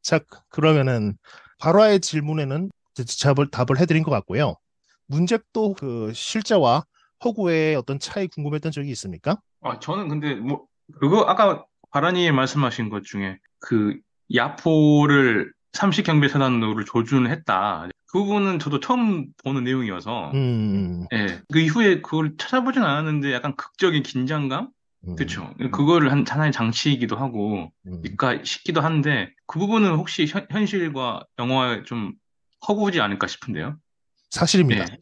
자, 그러면은 발화의 질문에는 이제 답을 해드린 것 같고요. 문제도 그 실제와 허구의 어떤 차이 궁금했던 적이 있습니까? 저는 근데 뭐 그거 아까 바라님 말씀하신 것 중에 그 야포를 삼식경비사단으로 조준했다. 그 부분은 저도 처음 보는 내용이어서 음, 예. 그 이후에 그걸 찾아보진 않았는데 약간 극적인 긴장감? 음, 그쵸. 그거를 하나의 장치이기도 하고, 음. 입가 싶기도 한데, 그 부분은 혹시 현실과 영화에 좀 허구지 않을까 싶은데요? 사실입니다. 예.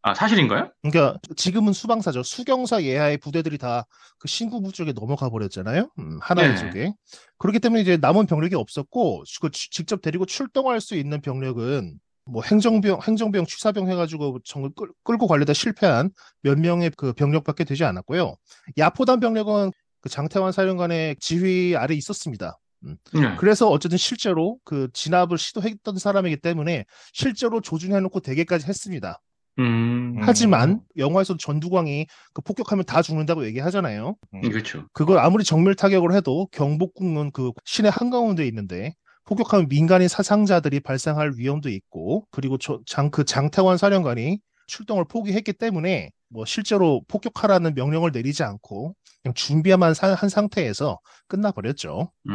아, 사실인가요? 그러니까 지금은 수방사죠. 수경사 예하의 부대들이 다 그 신군부 쪽에 넘어가 버렸잖아요. 하나의 네. 쪽에. 그렇기 때문에 이제 남은 병력이 없었고 직접 데리고 출동할 수 있는 병력은 뭐 행정병, 취사병 해가지고 정을 끌고 가려다 실패한 몇 명의 그 병력밖에 되지 않았고요. 야포단 병력은 그 장태환 사령관의 지휘 아래 있었습니다. 네. 그래서 어쨌든 실제로 그 진압을 시도했던 사람이기 때문에 실제로 조준해놓고 대개까지 했습니다. 하지만 음, 영화에서 전두광이 그 폭격하면 다 죽는다고 얘기하잖아요. 그렇죠. 그걸 아무리 정밀 타격을 해도 경복궁은 그 시내 한가운데 있는데 폭격하면 민간인 사상자들이 발생할 위험도 있고 그리고 그 장태환 사령관이 출동을 포기했기 때문에 뭐 실제로 폭격하라는 명령을 내리지 않고 그냥 준비만 한 상태에서 끝나버렸죠. 네,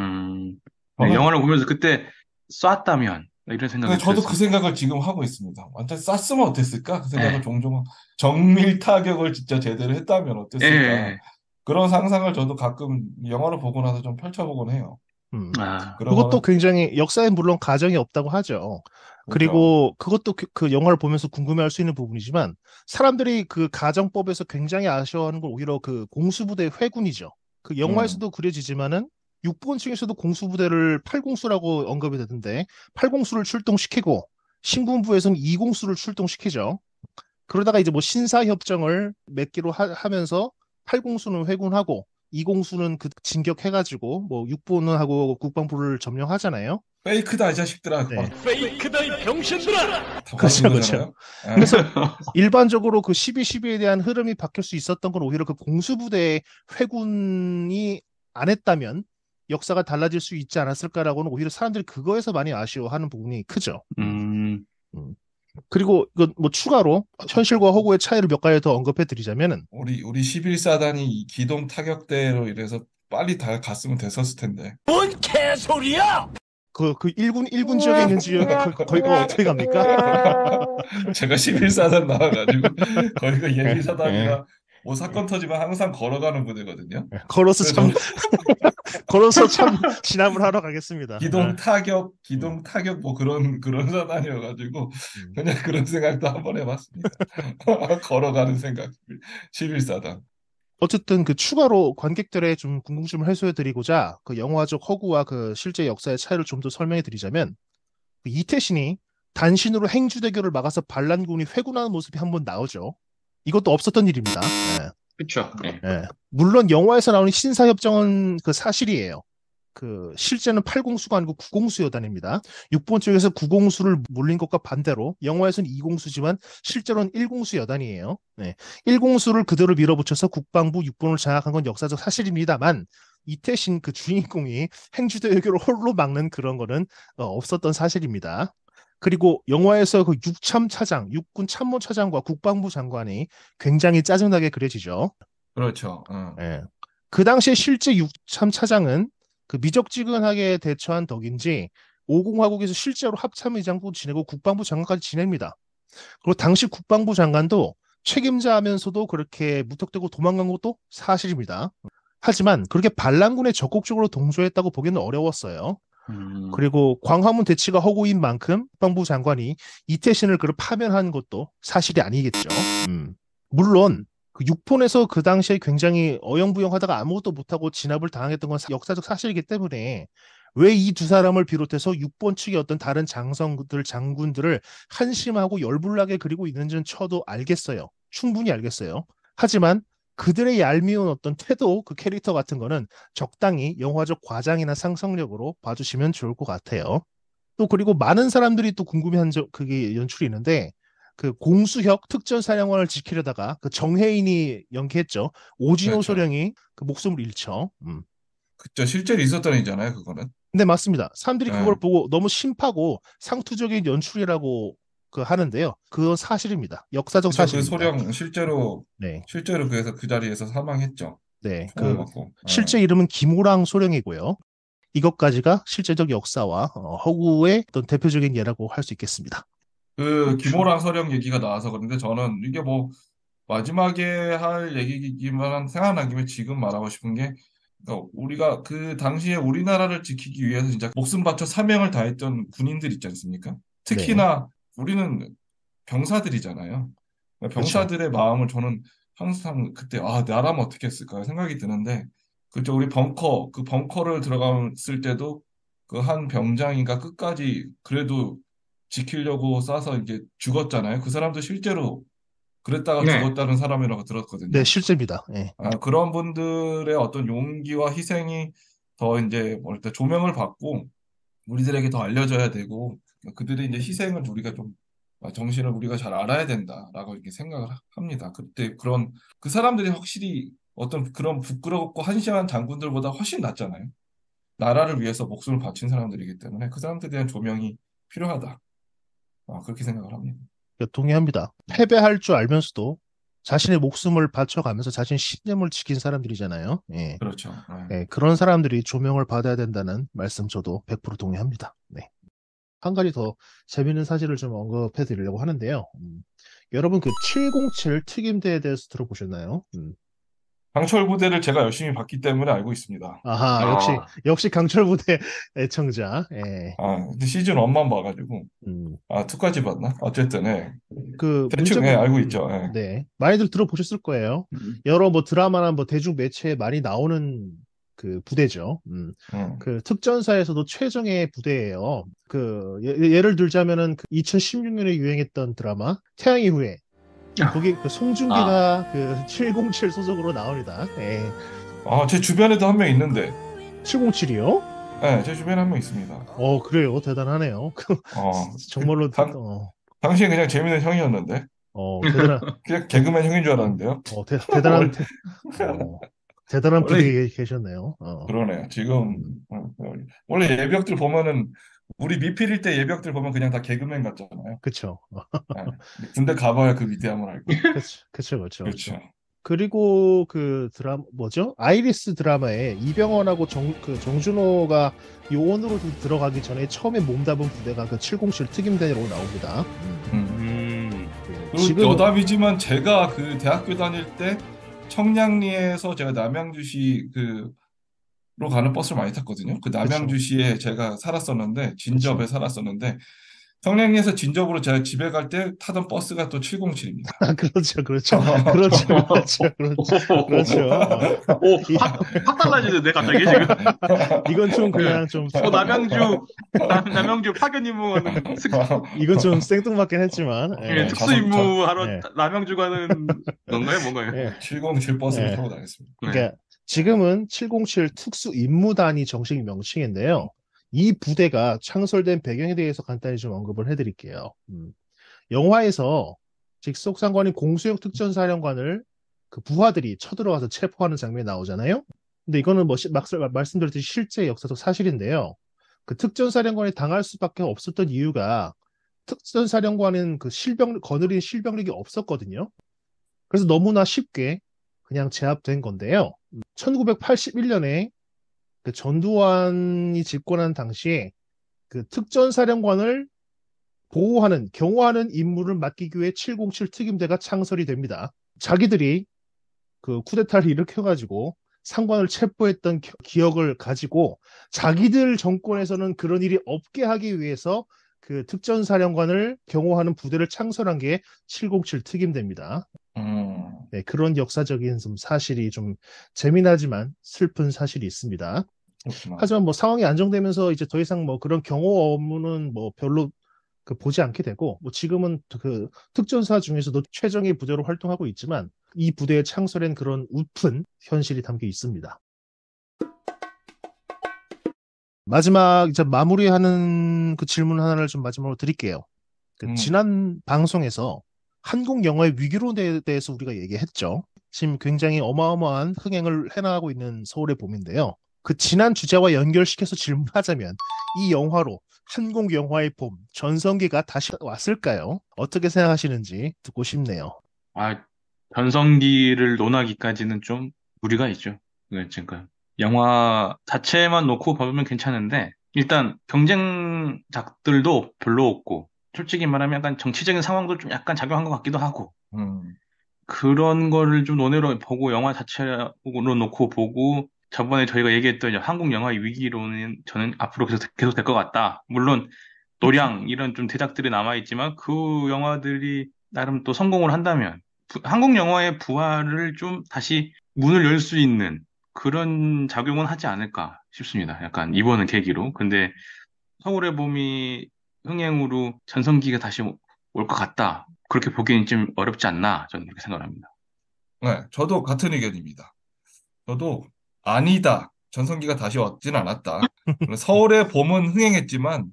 저는 영화를 보면서 그때 쐈다면, 이런 근데 생각이 저도 그 들었습니다. 생각을 지금 하고 있습니다. 완전 쌌으면 어땠을까? 그 생각을 예. 종종 정밀 타격을 진짜 제대로 했다면 어땠을까? 예. 그런 상상을 저도 가끔 영화를 보고 나서 좀 펼쳐보곤 해요. 아, 그것도 그러면은 굉장히 역사에 물론 가정이 없다고 하죠. 그렇죠. 그리고 그것도 그 영화를 보면서 궁금해할 수 있는 부분이지만 사람들이 그 가정법에서 굉장히 아쉬워하는 건 오히려 그 공수부대 회군이죠. 그 음. 영화에서도 그려지지만은 육본층에서도 공수부대를 팔공수라고 언급이 되던데 팔공수를 출동시키고 신군부에서는 이공수를 출동시키죠. 그러다가 이제 뭐 신사협정을 맺기로 하면서 팔공수는 회군하고 이공수는 그 진격해가지고 뭐 육보는 하고 국방부를 점령하잖아요. 페이크다 이 자식들아 네. 막 페이크다 이 병신들아! 다 받은 그렇죠, 그렇죠. 거잖아요. 예. 그래서 일반적으로 그 12.12에 대한 흐름이 바뀔 수 있었던 건 오히려 그 공수부대의 회군이 안 했다면 역사가 달라질 수 있지 않았을까라고는 오히려 사람들이 그거에서 많이 아쉬워하는 부분이 크죠. 음, 음. 그리고 이거 뭐 추가로 현실과 허구의 차이를 몇 가지 더 언급해 드리자면은 우리 11사단이 이 기동 타격대로 이래서 빨리 다 갔으면 됐었을 텐데. 뭔 개소리야! 그 일군 지역에 있는 지역이 거기가 어떻게 갑니까? 제가 11사단 나와가지고 거기가 예, 예. 예비사단이라 뭐 사건 터지면 항상 걸어가는 부대거든요. 걸어서 그래서 참 저는 걸어서 참 진압을 하러 가겠습니다. 음, 기동 타격 뭐 그런 사단이어가지고 음. 그냥 그런 생각도 한번 해봤습니다. 걸어가는 생각. 11사단. 어쨌든 그 추가로 관객들의 좀 궁금증을 해소해 드리고자 그 영화적 허구와 그 실제 역사의 차이를 좀 더 설명해 드리자면 그 이태신이 단신으로 행주대교를 막아서 반란군이 회군하는 모습이 한번 나오죠. 이것도 없었던 일입니다. 예, 그쵸. 예. 예. 물론 영화에서 나오는 신사협정은 그 사실이에요. 그 실제는 8공수가 아니고 9공수여단입니다. 6번 쪽에서 9공수를 물린 것과 반대로 영화에서는 2공수지만 실제로는 1공수여단이에요. 네. 1공수를 그대로 밀어붙여서 국방부 6번을 장악한 건 역사적 사실입니다만 이태신 그 주인공이 행주도 외교를 홀로 막는 그런 거는 없었던 사실입니다. 그리고 영화에서 그 육참차장, 육군 참모차장과 국방부 장관이 굉장히 짜증나게 그려지죠. 그렇죠. 예. 그 당시에 실제 육참 차장은 그 미적지근하게 대처한 덕인지 오공화국에서 실제로 합참의장도 지내고 국방부 장관까지 지냅니다. 그리고 당시 국방부 장관도 책임자하면서도 그렇게 무턱대고 도망간 것도 사실입니다. 하지만 그렇게 반란군에 적극적으로 동조했다고 보기는 어려웠어요. 음, 그리고 광화문 대치가 허구인 만큼 국방부 장관이 이태신을 그를 파면한 것도 사실이 아니겠죠. 음. 물론 그 육폰에서 그 당시에 굉장히 어영부영하다가 아무것도 못하고 진압을 당했던 건 역사적 사실이기 때문에 왜 이 두 사람을 비롯해서 육본 측의 어떤 다른 장성들, 장군들을 한심하고 열불나게 그리고 있는지는 쳐도 알겠어요. 충분히 알겠어요. 하지만 그들의 얄미운 어떤 태도, 그 캐릭터 같은 거는 적당히 영화적 과장이나 상상력으로 봐주시면 좋을 것 같아요. 또 그리고 많은 사람들이 또 궁금해한 그게 연출이 있는데 그 공수혁 특전사령관을 지키려다가 그 정혜인이 연기했죠. 오진호 그렇죠. 소령이 그 목숨을 잃죠. 그죠. 실제로 있었던 일이잖아요, 그거는. 네, 맞습니다. 사람들이 그걸 예. 보고 너무 심파고 상투적인 연출이라고 하는데요. 그건 사실입니다. 역사적 그죠? 그 사실입니다. 소령 네, 실제로 그래서 그 자리에서 사망했죠. 네. 총을 맞고. 예. 실제 이름은 김호랑 소령이고요. 이것까지가 실제적 역사와 허구의 어떤 대표적인 예라고 할 수 있겠습니다. 그 김호랑 서령 얘기가 나와서 그런데 저는 이게 뭐 마지막에 할 얘기이기만 생각난 김에 지금 말하고 싶은 게 그러니까 우리가 그 당시에 우리나라를 지키기 위해서 진짜 목숨 바쳐 사명을 다했던 군인들 있지 않습니까? 네, 특히나 우리는 병사들이잖아요. 그러니까 그렇죠. 병사들의 마음을 저는 항상 그때 나라면 어떻게 했을까 생각이 드는데 그죠 우리 그 벙커를 들어갔을 때도 그 한 병장이가 끝까지 그래도 지키려고 쏴서 이제 죽었잖아요. 그 사람도 실제로 그랬다가 네. 죽었다는 사람이라고 네, 들었거든요. 실제입니다. 예. 그런 분들의 어떤 용기와 희생이 더 이제 뭐랄까 조명을 받고 우리들에게 더 알려져야 되고 그들의 이제 희생을 우리가 좀 정신을 우리가 잘 알아야 된다라고 이렇게 생각을 합니다. 그때 그 사람들이 확실히 어떤 그런 부끄럽고 한심한 장군들보다 훨씬 낫잖아요. 나라를 위해서 목숨을 바친 사람들이기 때문에 그 사람들에 대한 조명이 필요하다. 그렇게 생각을 합니다. 동의합니다. 패배할 줄 알면서도 자신의 목숨을 바쳐가면서 자신의 신념을 지킨 사람들이잖아요. 예. 그렇죠. 예, 그런 사람들이 조명을 받아야 된다는 말씀 저도 100% 동의합니다. 네. 한 가지 더 재미있는 사실을 좀 언급해 드리려고 하는데요. 여러분 그 707 특임대에 대해서 들어보셨나요? 강철 부대를 제가 열심히 봤기 때문에 알고 있습니다. 아하, 아, 역시 강철부대 애청자. 예. 근데 시즌 1만 봐가지고, 음, 2까지 봤나? 어쨌든, 예. 대충, 문제가, 예, 알고 있죠. 예. 네. 많이들 들어보셨을 거예요. 음, 여러 뭐 드라마나 뭐 대중 매체에 많이 나오는 그 부대죠. 음. 그 특전사에서도 최정예 부대예요. 예를 들자면은 그 2016년에 유행했던 드라마 태양의 후예. 거기 그 아, 송중기가 그 707 소속으로 나옵니다. 예. 제 주변에도 한 명 있는데, 707이요? 예, 제 주변에 한 명 있습니다. 그래요. 대단하네요. 어, 정말로, 당시에 그냥 재밌는 형이었는데, 대단한, 그냥 개그맨 형인 줄 알았는데요. 대단한, 원래, 어, 대단한 원래 분이 계셨네요. 그러네요. 지금, 음, 원래 예비역들 보면은, 우리 미필일 때 예비역들 보면 그냥 다 개그맨 같잖아요. 그쵸. 예. 군대 가봐야 그 위대함을 알고. 그쵸. 그렇죠. 그리고 뭐죠? 아이리스 드라마에 이병헌하고 정준호가 요원으로 들어가기 전에 처음에 몸담은 부대가 그 707 특임대로 나옵니다. 음. 그리고 지금, 여담이지만 제가 그 대학교 다닐 때 청량리에서 제가 남양주시 로 가는 버스를 많이 탔거든요. 그 그쵸. 남양주시에 제가 살았었는데 진접에 그쵸. 살았었는데 청량리에서 진접으로 제가 집에 갈 때 타던 버스가 또 707입니다. 그렇죠. 오, 이, 확 달라지는데, 갑자기 지금. 이건 좀 그, 그냥 좀, 남양주 파견 임무하는 이건 좀 생뚱맞긴 했지만, 예, 특수 임무하러 예, 남양주 가는 건가요? 뭔가요? 예, 707 버스를 예. 타고 다녔습니다. 네. 그러니까 지금은 707 특수 임무단이 정식 명칭인데요. 이 부대가 창설된 배경에 대해서 간단히 좀 언급을 해드릴게요. 영화에서 직속상관인 공수형 특전사령관을 그 부하들이 쳐들어와서 체포하는 장면이 나오잖아요. 근데 이거는 뭐 말씀드렸듯이 실제 역사적 사실인데요. 그 특전사령관이 당할 수밖에 없었던 이유가 특전사령관은 그 거느린 실병력이 없었거든요. 그래서 너무나 쉽게 그냥 제압된 건데요. 1981년에 그 전두환이 집권한 당시에 그 특전사령관을 경호하는 임무를 맡기기 위해 707 특임대가 창설이 됩니다. 자기들이 그 쿠데타를 일으켜가지고 상관을 체포했던 기억을 가지고 자기들 정권에서는 그런 일이 없게 하기 위해서 그 특전사령관을 경호하는 부대를 창설한 게 707 특임대입니다. 네, 그런 역사적인 좀 사실이 좀 재미나지만 슬픈 사실이 있습니다. 그렇구나. 하지만 뭐 상황이 안정되면서 이제 더 이상 뭐 그런 경호 업무는 뭐 별로 보지 않게 되고, 뭐 지금은 그 특전사 중에서도 최정예 부대로 활동하고 있지만 이 부대의 창설엔 그런 웃픈 현실이 담겨 있습니다. 마지막 이제 마무리하는 그 질문 하나를 좀 마지막으로 드릴게요. 지난 방송에서 한국 영화의 위기론에 대해서 우리가 얘기했죠. 지금 굉장히 어마어마한 흥행을 해나가고 있는 서울의 봄인데요. 그 지난 주제와 연결시켜서 질문하자면 이 영화로 한국 영화의 봄, 전성기가 다시 왔을까요? 어떻게 생각하시는지 듣고 싶네요. 아, 전성기를 논하기까지는 좀 무리가 있죠. 그러니까 영화 자체만 놓고 보면 괜찮은데 일단 경쟁작들도 별로 없고 솔직히 말하면 약간 정치적인 상황도 좀 약간 작용한 것 같기도 하고 음, 그런 거를 좀 논외로 보고 영화 자체로 놓고 보고 저번에 저희가 얘기했던 한국 영화의 위기로는 저는 앞으로 계속 될 것 같다. 물론 노량 이런 좀 대작들이 남아있지만 그 영화들이 나름 또 성공을 한다면 한국 영화의 부활을 좀 다시 문을 열 수 있는 그런 작용은 하지 않을까 싶습니다. 약간 이번은 계기로. 근데 서울의 봄이 흥행으로 전성기가 다시 올 것 같다. 그렇게 보기엔 좀 어렵지 않나 저는 그렇게 생각합니다. 네, 저도 같은 의견입니다. 저도 아니다. 전성기가 다시 왔진 않았다. 서울의 봄은 흥행했지만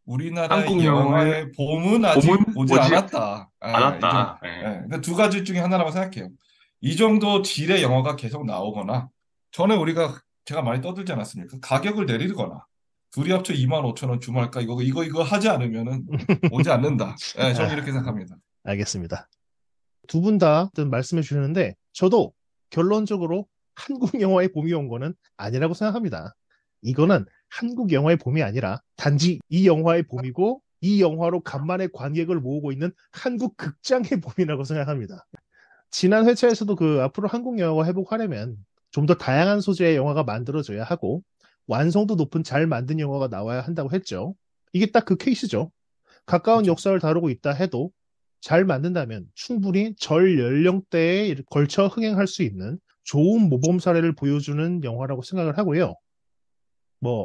우리나라의 한국 영화의 영화의 봄은 아직 봄은 오지 오지 않았다. 않았다. 예. 그러니까 두 가지 중에 하나라고 생각해요. 이 정도 질의 영화가 계속 나오거나, 전에 제가 많이 떠들지 않았습니까? 가격을 내리거나, 둘이 합쳐 25,000원 주말가 이거 하지 않으면은 오지 않는다. 예, 저는 아, 이렇게 생각합니다. 알겠습니다. 두 분 다 말씀해 주셨는데 저도 결론적으로 한국 영화의 봄이 온 거는 아니라고 생각합니다. 이거는 한국 영화의 봄이 아니라 단지 이 영화의 봄이고 이 영화로 간만에 관객을 모으고 있는 한국 극장의 봄이라고 생각합니다. 지난 회차에서도 앞으로 한국 영화가 회복하려면 좀 더 다양한 소재의 영화가 만들어져야 하고 완성도 높은 잘 만든 영화가 나와야 한다고 했죠. 이게 딱 그 케이스죠. 가까운 그렇죠. 역사를 다루고 있다 해도 잘 만든다면 충분히 절 연령대에 걸쳐 흥행할 수 있는 좋은 모범 사례를 보여주는 영화라고 생각을 하고요.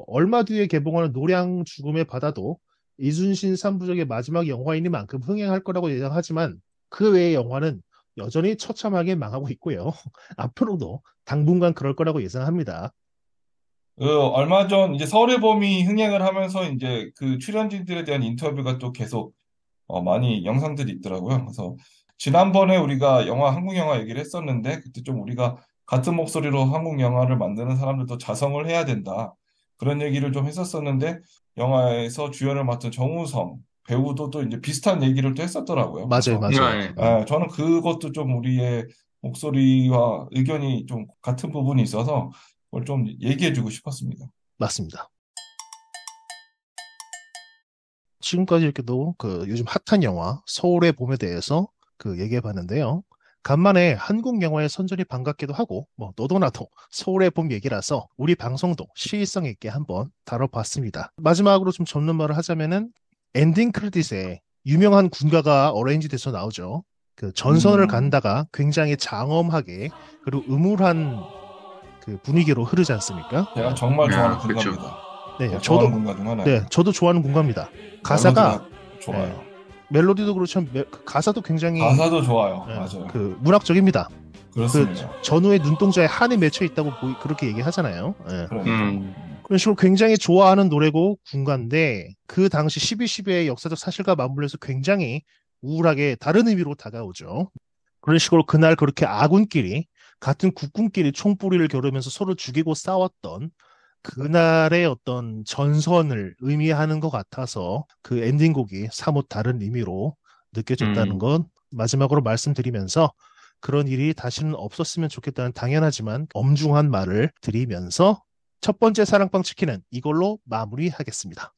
얼마 뒤에 개봉하는 노량 죽음의 바다도 이순신 3부작의 마지막 영화이니만큼 흥행할 거라고 예상하지만 그 외의 영화는 여전히 처참하게 망하고 있고요. 앞으로도 당분간 그럴 거라고 예상합니다. 얼마 전 이제 서울의 봄이 흥행을 하면서 이제 그 출연진들에 대한 인터뷰가 또 계속 많이 영상들이 있더라고요. 그래서 지난번에 우리가 한국 영화 얘기를 했었는데 그때 좀 우리가 같은 목소리로 한국 영화를 만드는 사람들도 자성을 해야 된다. 그런 얘기를 좀 했었었는데 영화에서 주연을 맡은 정우성 배우도 또 이제 비슷한 얘기를 또 했었더라고요. 맞아요, 그래서 맞아요. 네. 저는 그것도 좀 우리의 목소리와 의견이 좀 같은 부분이 있어서 그걸 좀 얘기해주고 싶었습니다. 맞습니다. 지금까지 이렇게도 요즘 핫한 영화 서울의 봄에 대해서 얘기해 봤는데요. 간만에 한국 영화의 선전이 반갑기도 하고 너도 나도 서울의 봄 얘기라서 우리 방송도 시의성 있게 한번 다뤄봤습니다. 마지막으로 좀 접는 말을 하자면은 엔딩 크레딧에 유명한 군가가 어레인지 돼서 나오죠. 전선을 음, 간다가 굉장히 장엄하게 그리고 음울한 분위기로 흐르지 않습니까? 제가 정말 좋아하는 그렇죠. 군가입니다. 네, 제가 저도 좋아하는 군가 중 하나예요. 네, 저도 좋아하는 군가입니다. 가사가 멜로디가 좋아요. 멜로디도 그렇지만 가사도 굉장히 가사도 좋아요. 맞아요. 문학적입니다. 그렇습니다. 전우의 눈동자에 한이 맺혀 있다고 그렇게 얘기하잖아요. 그러니까. 그런 식으로 굉장히 좋아하는 노래고 군가인데 그 당시 12.12의 역사적 사실과 맞물려서 굉장히 우울하게 다른 의미로 다가오죠. 그런 식으로 그날 그렇게 아군끼리 같은 국군끼리 총뿌리를 겨루면서 서로 죽이고 싸웠던 그날의 어떤 전선을 의미하는 것 같아서 그 엔딩곡이 사뭇 다른 의미로 느껴졌다는 건 마지막으로 말씀드리면서 그런 일이 다시는 없었으면 좋겠다는 당연하지만 엄중한 말을 드리면서 첫 번째 사랑방 치킨은 이걸로 마무리하겠습니다.